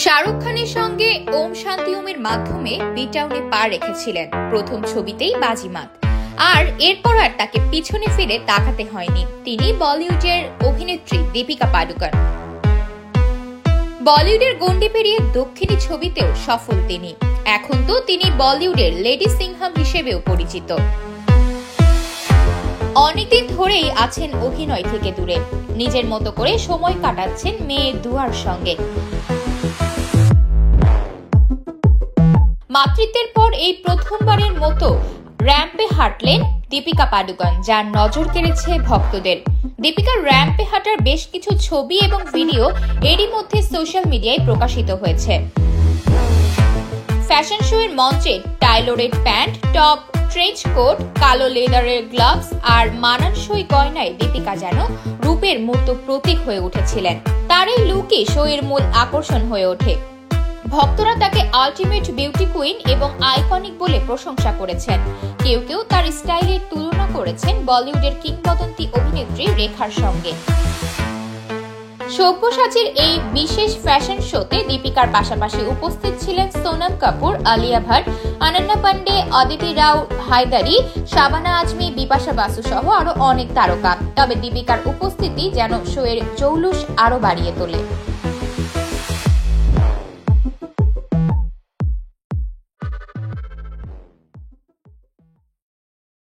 শাহরুখ খানের সঙ্গে ওম শান্তি ওমের মাধ্যমে বিটাউনে পা রেখেছিলেন প্রথম ছবিতেই বাজিমাত। আর এরপর আর তাকে পিছনে ফিরে তাকাতে হয়নি। তিনি বলিউডের অভিনেত্রী দীপিকা পাডুকোন। বলিউডের গণ্ডি পেরিয়ে দক্ষিণী ছবিতেও সফল তিনি। এখন তো তিনি বলিউডের লেডি সিংহাম হিসেবেও পরিচিত। অনেকদিন ধরেই আছেন অভিনয় থেকে দূরে, নিজের মতো করে সময় কাটাচ্ছেন মেয়ে দুয়ার সঙ্গে। মাতৃত্বের পর এই প্রথমবারের মতো র্যাম্পে হাঁটলেন দীপিকা পাডুকোন, যার নজর কেড়েছে ভক্তদের। দীপিকার র্যাম্পে হাঁটার বেশ কিছু ছবি এবং ভিডিও এরই মধ্যে সোশ্যাল মিডিয়ায় প্রকাশিত হয়েছে। ফ্যাশন শো এর মঞ্চে টাইলোরেড প্যান্ট, টপ, ট্রেঞ্চ কোট, কালো লেদারের গ্লাভস আর মানানসই গয়নায় দীপিকা যেন রূপের মূর্ত প্রতীক হয়ে উঠেছিলেন। তার এই লুকই শো এর মূল আকর্ষণ হয়ে ওঠে। ভক্তরা তাকে আল্টিমেট বিউটি কুইন এবং আইকনিক বলে প্রশংসা করেছেন। কেউ কেউ তার স্টাইলের তুলনা করেছেন বলিউডের কিংবদন্তি অভিনেত্রী রেখার সঙ্গে। সব্যসাচীর এই বিশেষ ফ্যাশন শোতে দীপিকার পাশাপাশি উপস্থিত ছিলেন সোনম কাপুর, আলিয়া ভাট, অনন্যা পান্ডে, অদিতি রাও হায়দারি, শাবানা আজমি, বিপাশা বাসু সহ আরো অনেক তারকা। তবে দীপিকার উপস্থিতি যেন শো এর জৌলুস আরো বাড়িয়ে তোলে।